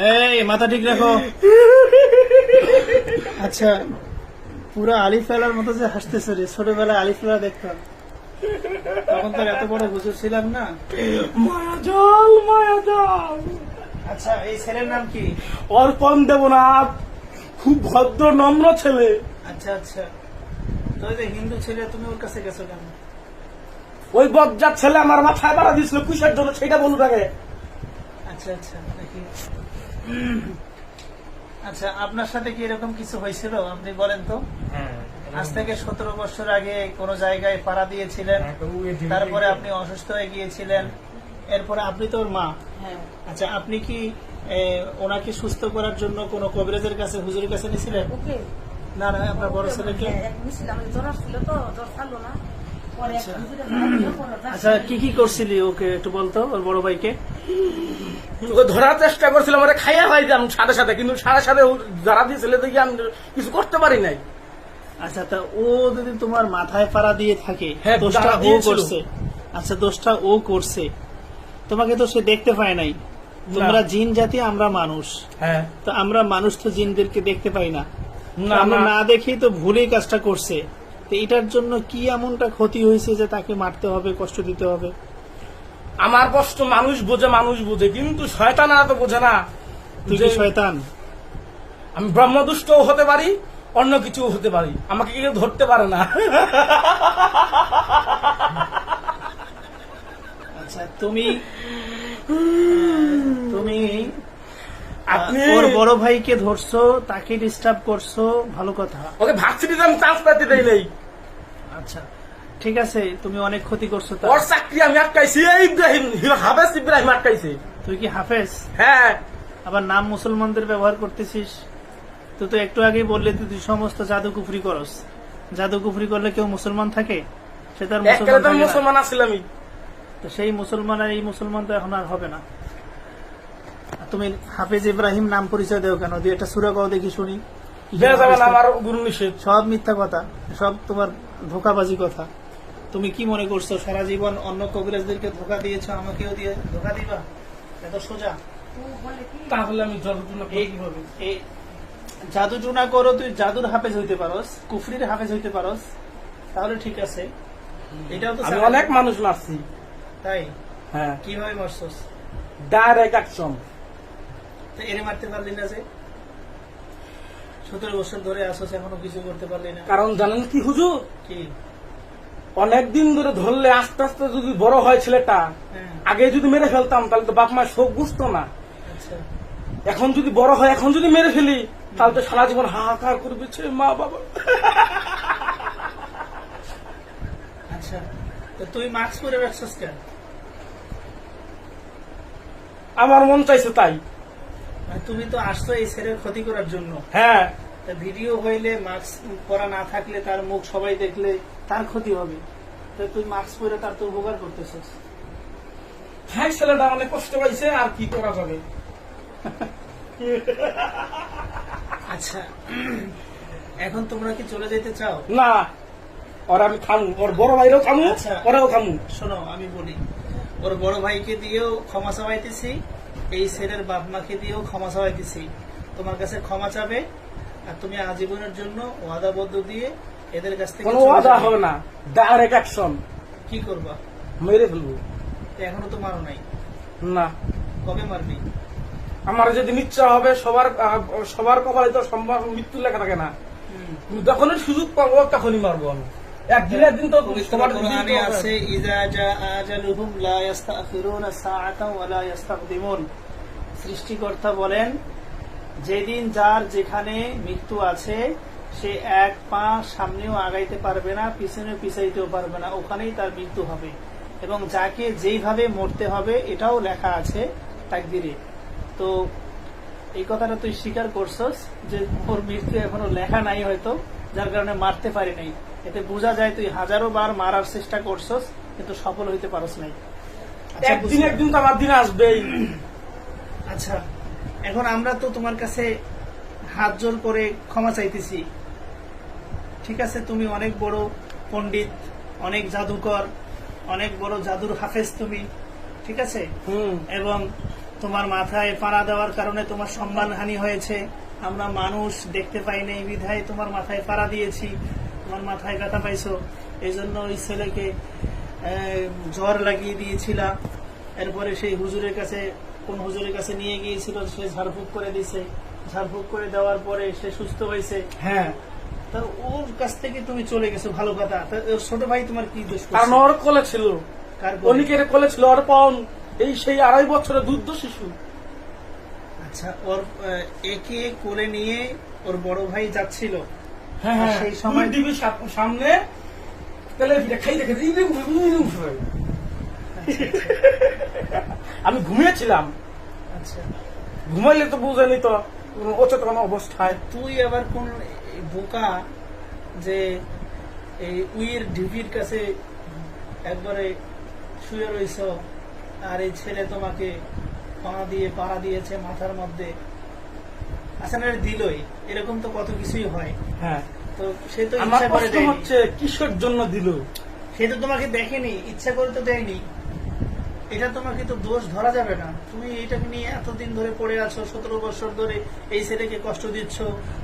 এই মাথা ঠিক রাখো। আচ্ছা, পুরো আলিফ লালার মতো যে হাসতেছে রে, ছোটবেলায় আলিফ লালা দেখতাম, তখন তো এত বড় হুজুর ছিলাম না। মায়াজাল মায়াজাল। আচ্ছা, এই ছেলের নাম কি? অর্পণ দেবনাথ, খুব ভদ্র নম্র ছেলে। আচ্ছা আচ্ছা, তো ওই যে হিন্দু ছেলে, তুমি ওর কাছে গেছো কেন? ওই বজ্জাত ছেলে আমার মাথায় বাড়া দিয়েছিল কিসের জন্য সেটা বলুন আগে। আচ্ছা আচ্ছা, দেখি। আচ্ছা, আপনার সাথে কি এরকম কিছু হয়েছিল? আপনি বলেন তো। আজ থেকে 17 বছর আগে কোন জায়গায় পাড়া দিয়েছিলেন, তারপরে আপনি অসুস্থ হয়ে গিয়েছিলেন, এরপরে আপনি তো ওর মা। আচ্ছা, আপনি কি ওনাকে সুস্থ করার জন্য কোন কবিরাজের কাছে, হুজুরের কাছে নিয়েছিলেন? না না, আপনার বড় ছেলেকে। আচ্ছা, কি কি করছিলি ওকে একটু বলতো, ওর বড় ভাইকে। ওকে ধরার চেষ্টা করছিলাম, ওরা খাইয়া খাইতাম সাথে সাথে, কিন্তু সাথে সাথে যারা দিয়েছিল দেখি আমি কিছু করতে পারি নাই। আচ্ছা, তা ও যদি তোমার মাথায় পাড়া দিয়ে থাকে, হ্যাঁ, দোষটা ও দিয়েছিল। করছে। আচ্ছা, দোষটা ও করছে, তোমাকে তো সে দেখতে পায় নাই। তোমরা জিন জাতি, আমরা মানুষ। হ্যাঁ, তো আমরা মানুষ তো জিনদেরকে দেখতে পাই না, না, আমরা না। না দেখেই তো ভুলেই কাজটা করছে। তো এটার জন্য কি এমনটা ক্ষতি হয়েছে যে তাকে মারতে হবে, কষ্ট দিতে হবে? আমার কষ্ট মানুষ বোঝে, কিন্তু শয়তানরা তো বোঝে না। তুই কি শয়তান? আমি ব্রহ্মদুষ্টও হতে পারি, অন্য কিছু হতে পারি, আমাকে কেউ ধরতে পারে না। আচ্ছা, তুমি আপনি ওর বড় ভাইকে ধরছো, তাকে ডিস্টার্ব করছো, ভালো কথা। ওকে ভার্সিটিতে আমি চান্স পাইতে দেই নাই। আচ্ছা, ঠিক আছে, তুমি অনেক ক্ষতি করছো তার। ওর চাকরি আমি আটকাইছি, এই ইব্রাহিম, হাফেজ ইব্রাহিম আটকাইছে। তুই কি হাফেজ? হ্যাঁ, আবার নাম মুসলমানদের ব্যবহার করতেছিস। তুই তো একটু আগেই বললে তুই সমস্ত জাদু কুফরি করস। জাদু কুফরি করলে কেউ মুসলমান থাকে? সে তার এককালে তো মুসলমান থাকে না। মুসলমান আসছিলামই। তো সেই মুসলমান আর এই মুসলমান তো এখন আর হবে না। আর তুমি হাফেজ ইব্রাহিম নাম পরিচয় দেও কেন? দিয়ে একটা সূরা কও দেখি শুনি। দেয়া যাবে না, আমার গুরু নিষেধ। সব মিথ্যা কথা, সব তোমার ধোকাবাজি কথা। তুমি কি মনে করছো সারা জীবন অন্য কবিরাজদেরকে ধোকা দিয়েছো, আমাকেও দিয়ে ধোকা দিবা? এত সোজা? তাহলে আমি জলটুনা কিভাবে? এই জাদু টুনা করো, তুই জাদুর হাফেজ হইতে পারস, কুফরির হাফেজ হইতে পারস, তাহলে ঠিক আছে। এটাও তো আমি অনেক মানুষ মারছি। তাই? হ্যাঁ, কিভাবে মারছস? Direct action. তো এরে মারতে পারলি না যে? 17 বছর ধরে আসছ, এখনো কিছু করতে পারলি না? কারণ জানেন কি হুজুর, কি? অনেকদিন ধরে ধরলে আস্তে আস্তে যদি বড় হয় ছেলেটা, হ্যাঁ। আগে যদি মেরে ফেলতাম তাহলে তো বাপ মায়ের শোক বুঝতো না। আচ্ছা এখন যদি বড় হয়, এখন যদি মেরে ফেলি তাহলে তো সারা জীবন হাহাকার করবে ছেলে, মা বাবা। আচ্ছা, তো তুই মাস্ক পরে রাখছস কেন? আমার মন চাইছে তাই। মানে তুমি তো আসছো এই ছেলের ক্ষতি করার জন্য। হ্যাঁ, তা ভিডিও হইলে মাস্ক পরা না থাকলে, তার মুখ সবাই দেখলে তার ক্ষতি হবে। তো তুই মাস্ক পরে তার তো উপকার করতেছিস। হ্যাঁ, ছেলেটা অনেক কষ্ট পাইছে, আর কি করা যাবে। আচ্ছা, এখন তোমরা কি চলে যেতে চাও? না, ওর আমি খামু, ওর বড় ভাইরাও খামু, আচ্ছা। ওরাও খামু। শোনো, আমি বলি, ওর বড় ভাইকে দিয়েও ক্ষমা চাওয়াইতেছি, এই ছেলের বাপ মাকে দিয়েও ক্ষমা চাওয়াইতেছি। তোমার কাছে ক্ষমা চাবে, আর তুমি আজীবনের জন্য ওয়াদাবদ্ধ দিয়ে এদের কাছ থেকে কোনো চলে ওয়াদা যাবে। হবে না, ডাইরেক্ট অ্যাকশন। কি করবা? মেরে ফেলবো। তো এখনো তো মারো নাই, না, কবে মারবি? আমার যেদিন ইচ্ছা হবে, সবার কপালে তো সম্ভব মৃত্যু লেখা থাকে না। তুমি যখনই সুযোগ পাবো তখনই মারবো আমি। একদিন একদিন তো পবিত্র সবার কোরআনে আছে, ইযা জাআ আজালুহুম লা ইস্তাখিরুনা সাআতান ওয়া লা ইস্তাকদিমুন। সৃষ্টিকর্তা বলেন, যেদিন যার যেখানে মৃত্যু আছে, সে এক পা সামনেও আগাইতে পারবে না, পিছনে পিছাইতেও পারবে না, ওখানেই তার মৃত্যু হবে। এবং যাকে যেইভাবে মরতে হবে এটাও লেখা আছে তাকদীরে। তো এই কথাটা তুই স্বীকার করছস যে ওর মৃত্যু এখনো লেখা নাই হয়তো, যার কারণে মারতে পারি নাই। এতে বোঝা যায় তুই হাজারো বার মারার চেষ্টা করছস, কিন্তু সফল হইতে পারস নাই। আচ্ছা, একদিন একদিন তো আমার দিন আসবেই। আচ্ছা, এখন আমরা তো তোমার কাছে হাত জোর করে ক্ষমা চাইতেছি। ঠিক আছে, তুমি অনেক বড় পণ্ডিত, অনেক জাদুকর, অনেক বড় জাদুর হাফেজ তুমি, ঠিক আছে? এবং তোমার মাথায় পাড়া দেওয়ার কারণে তোমার সম্মানহানি হয়েছে। আমরা মানুষ দেখতে পাই নাই বিধায় তোমার মাথায় পাড়া দিয়েছি, তোমার মাথায় ব্যথা পাইছো, এই জন্য ওই ছেলেকে জ্বর লাগিয়ে দিয়েছিলাম। এরপরে সেই হুজুরের কাছে, কোন হুজুরের কাছে নিয়ে গিয়েছিল, সে ঝাড়ফুঁক করে দিছে, ঝাড়ফুঁক করে দেওয়ার পরে সে সুস্থ হয়েছে। হ্যাঁ, তার ওর কাছ থেকে তুমি চলে গেছো, ভালো কথা। তা ওর ছোট ভাই তোমার কি দোষ করছে? কারণ ওর কোলে ছিল, কার কোলে? অনেকের কোলে ছিল, ওর পাওন এই সেই 2.5 বছরের দুধ শিশু। আচ্ছা, ওর একে কোলে নিয়ে ওর বড় ভাই যাচ্ছিল। হ্যাঁ, আর সেই সময় টিভির সামনে তেলে পিঠা খাই দেখে আমি ঘুমিয়েছিলাম। আচ্ছা, ঘুমাইলে তো বুঝেনি তো অচেতন অবস্থায়। তুই আবার কোন বোকা যে এই উইয়ের ঢিপির কাছে একবারে শুয়ে রইছ, আর এই ছেলে তোমাকে পাড়া দিয়েছে মাথার মধ্যে। আচ্ছা, না দিলই, এরকম তো কত কিছুই হয়। হ্যাঁ, তো সে তো আমার ইচ্ছা করে প্রশ্ন দেয়নি, হচ্ছে কিসের জন্য দিল? সে তো তোমাকে দেখেনি, ইচ্ছা করে তো দেয়নি। এটা তোমাকে তো দোষ ধরা যাবে না। তুমি এটাকে নিয়ে এতদিন ধরে পড়ে আছো, 17 বছর ধরে এই ছেলেকে কষ্ট দিচ্ছ,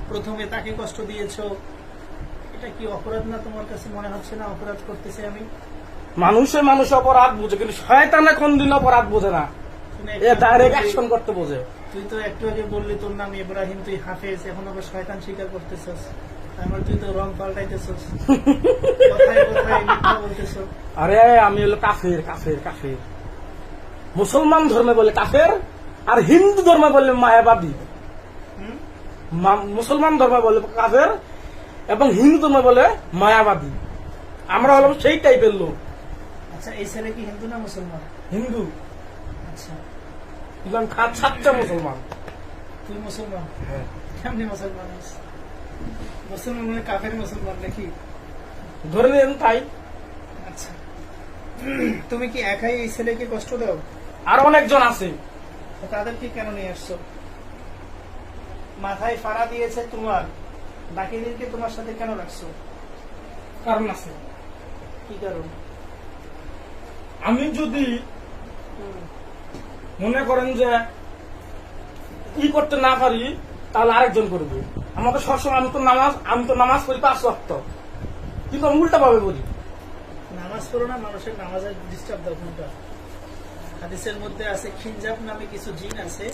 প্রথমে তাকে কষ্ট দিয়েছো। এটা কি অপরাধ না? তোমার কাছে মনে হচ্ছে না অপরাধ করতেছে আমি? মানুষ অপরাধ বোঝে, কিন্তু শয়তানে কোনদিন অপরাধ বোঝে না, তুমি এ একটু ডাইরেক্ট আগে অ্যাকশন করতে বোঝে। তুই তো একটু আগে বললি তোর নাম ইব্রাহিম, তুই হাফেজ, এখন আবার শয়তান স্বীকার করতেছস। তারপর তুই তো রং পাল্টাইতেছস, কথায় কথায় মিথ্যা বলতেছ। আরে আমি হলো কাফের। মুসলমান ধর্মে বলে কাফের, আর হিন্দু ধর্মে বলে মায়াবাদী। হুম? মুসলমান ধর্মে বলে কাফের এবং হিন্দু ধর্মে বলে মায়াবাদী। আমরা হলাম সেই টাইপের লোক। আচ্ছা, এই ছেলে কি হিন্দু না মুসলমান? হিন্দু। আচ্ছা, সাতটা মুসলমান। তুই মুসলমান? হ্যাঁ। কেমনি মুসলমান? মুসলমান মানে কাফের মুসলমান নাকি? ধরে নেন তাই। আচ্ছা, তুমি কি একাই এই ছেলেকে কষ্ট দাও? আর অনেকজন আছে। তো তাদেরকে কেন নিয়ে আসছো? মাথায় ফাড়া দিয়েছে তোমার, বাকিদেরকে তোমার সাথে কেন রাখছো? কারণ আছে। কি কারণ? আমি যদি মনে করেন যে ই করতে না পারি, তাহলে আরেকজন করবে। আমাকে সবসময় আমি তো নামাজ পড়ি 5 ওয়াক্ত, কিন্তু আমি উল্টা ভাবে বলি। নামাজ পড়ো না, মানুষের নামাজের ডিস্টার্ব দাও কোনটা? হাদিসের মধ্যে আছে খিনজাব নামে কিছু জিন আছে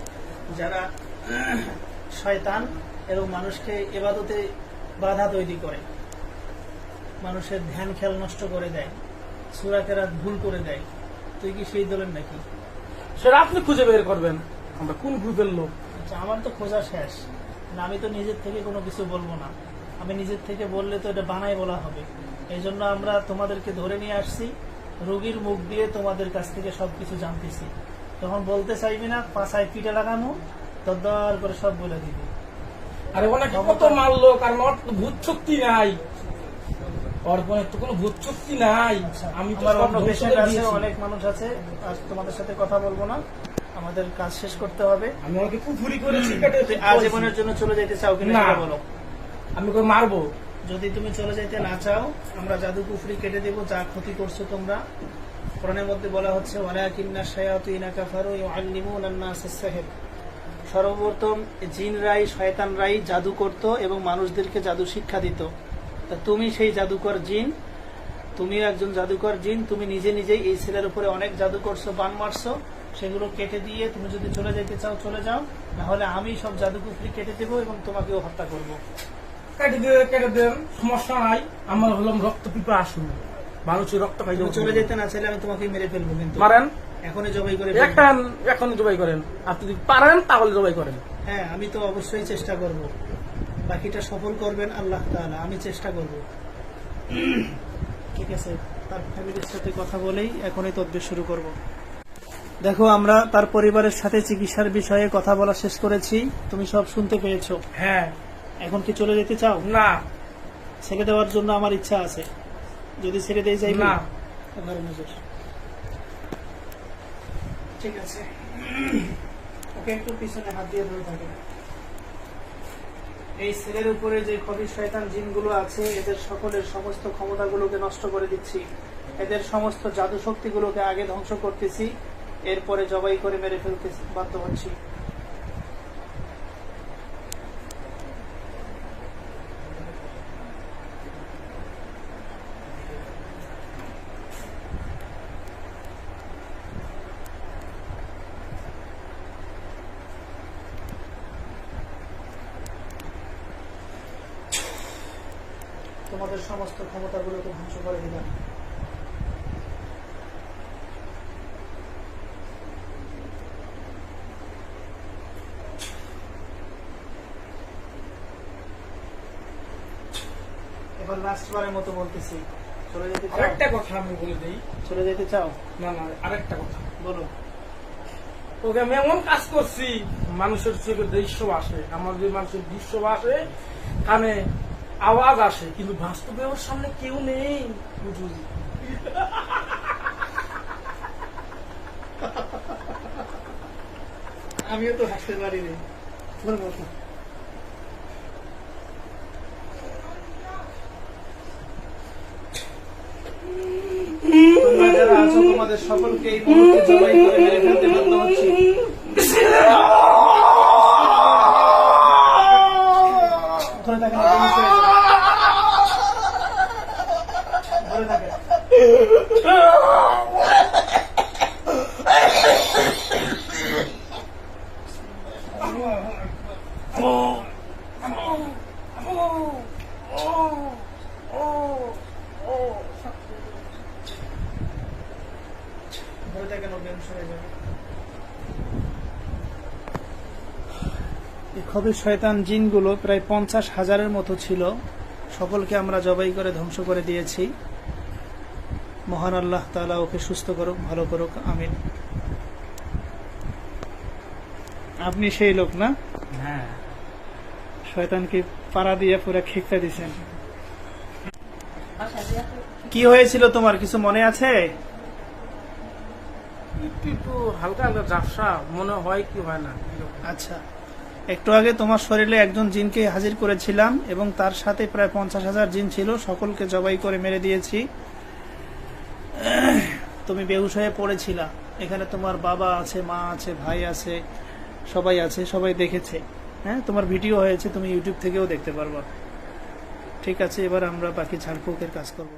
যারা শয়তান এবং মানুষকে ইবাদতে বাধা তৈরি করে, মানুষের ধ্যান খেয়াল নষ্ট করে দেয়, সূরা কেরাত ভুল করে দেয়। তুই কি সেই দলের নাকি? সেটা আপনি খুঁজে বের করবেন আমরা কোন গ্রুপের লোক। আচ্ছা, আমার তো খোঁজা শেষ না, আমি তো নিজের থেকে কোনো কিছু বলবো না। আমি নিজের থেকে বললে তো এটা বানাই বলা হবে। এই জন্য আমরা তোমাদেরকে ধরে নিয়ে আসছি, রোগীর মুখ দিয়ে তোমাদের কাছ থেকে সবকিছু জানতেছি। যখন বলতে চাইবি না, পাছায় পিঠে লাগানো, দরদর করে সব বলে দিবি। আরে অনেক কত মারলো, কারণ ওর তো ভূত শক্তি নাই, ওর তো কোনো ভূত শক্তি নাই। আমি তো আমার সব অন্য ধ্বংস পেশেন্ট করে আছে, দিয়েছি। অনেক মানুষ আছে, আজ তোমাদের সাথে কথা বলবো না, আমাদের কাজ শেষ করতে হবে। আমি ওকে পুকুরি করেছি, কেটে আজীবনের জন্য চলে যেতে চাও কিনা না। সেটা বলো। আমি ওকে মারবো। যদি তুমি চলে যাইতে না চাও, আমরা জাদু কুফরি কেটে দেবো, যা ক্ষতি করছো তোমরা। কোরআনের মধ্যে বলা হচ্ছে ওয়ালাকিন্না শায়াতিনা কাফারু ইউআল্লিমুনান নাস আস-সিহর। সর্বপ্রথম জিনরাই, শয়তানরাই জাদু করত এবং মানুষদেরকে জাদু শিক্ষা দিত। তা তুমি সেই জাদুকর জিন, তুমিও একজন জাদুকর জিন। তুমি নিজে নিজেই এই ছেলের উপরে অনেক জাদু করছো, বান মারছো। সেগুলো কেটে দিয়ে তুমি যদি চলে যেতে চাও চলে যাও, না হলে আমি সব জাদু কুফরি কেটে দেবো এবং তোমাকেও হত্যা করবো। কেটে দেন, সমস্যা নাই। আমার হলাম রক্ত পিপা আসুন, মানুষের রক্ত খাই। তুমি চলে যেতে না চাইলে আমি তোমাকে মেরে ফেলবো, কিন্তু মারেন, এখনই জবাই করে একটা ফেলবো। এখন জবাই করেন। আপনি যদি পারেন তাহলে জবাই করেন। হ্যাঁ, আমি তো অবশ্যই চেষ্টা করব। বাকিটা সফল করবেন আল্লাহ তাআলা, আমি চেষ্টা করব। ঠিক আছে, তার ফ্যামিলির সাথে কথা বলেই এখনই তদবির শুরু করব। দেখো, আমরা তার পরিবারের সাথে চিকিৎসার বিষয়ে কথা বলা শেষ করেছি, তুমি সব শুনতে পেয়েছো। হ্যাঁ। এখন কি চলে যেতে চাও? না। ছেড়ে দেওয়ার জন্য আমার ইচ্ছা আছে, যদি ছেড়ে দিয়ে যাই না। ঠিক আছে, ওকে একটু পিছনে হাত দিয়ে ধরে থাকে। এই ছেলের উপরে যে খবিশ শয়তান জিনগুলো আছে এদের সকলের সমস্ত ক্ষমতাগুলোকে নষ্ট করে দিচ্ছি, এদের সমস্ত জাদু শক্তিগুলোকে আগে ধ্বংস করতেছি, এরপরে জবাই করে মেরে ফেলতে বাধ্য হচ্ছি। তোমাদের সমস্ত ক্ষমতাগুলোকে ধ্বংস করে দিলাম। এবার লাস্ট বারের মতো বলতেছি, চলে যেতে চাও? আরেকটা কথা আমি বলে দিই। চলে যেতে চাও? না না, আরেকটা কথা বলো। ওকে আমি এমন কাজ করছি, মানুষের চোখে দৃশ্য আসে, আমার যে মানুষের দৃশ্য আসে, কানে আওয়াজ আসে, কিন্তু বাস্তবে ওর সামনে কেউ নেই। বুঝলি? আমিও তো হাসতে পারি রে। তোমরা যারা আছো তোমাদের সকলকে এই মুহূর্তে জবাই করে মেরে ফেলতে বাধ্য হচ্ছি। ধরে থাকেন, ধরে থাকেন। ধরে থাকেন, অজ্ঞান সরে যাবে। এই খবিশ শয়তান জিনগুলো প্রায় 50,000-এর মতো ছিল, সকলকে আমরা জবাই করে ধ্বংস করে দিয়েছি। মহান আল্লাহ তাআলা ওকে সুস্থ করুক, ভালো করুক, আমিন। আপনি সেই লোক না? হ্যাঁ। শয়তানকে পাড়া দিয়ে পুরো খেকতে দিছেন। কি হয়েছিল তোমার, কিছু মনে আছে? একটু হালকা হালকা ঝাপসা মনে হয়, কি হয় না। আচ্ছা, একটু আগে তোমার শরীরে একজন জিনকে হাজির করেছিলাম এবং তার সাথে প্রায় 50,000 জিন ছিল, সকলকে জবাই করে মেরে দিয়েছি। তুমি বেহুশ হয়ে পড়েছিলা। এখানে তোমার বাবা আছে, মা আছে, ভাই আছে, সবাই আছে, সবাই দেখেছে। হ্যাঁ, তোমার ভিডিও হয়েছে, তুমি ইউটিউব থেকেও দেখতে পারবা। ঠিক আছে, এবার আমরা বাকি ঝাড়ফুঁকের কাজ করবো।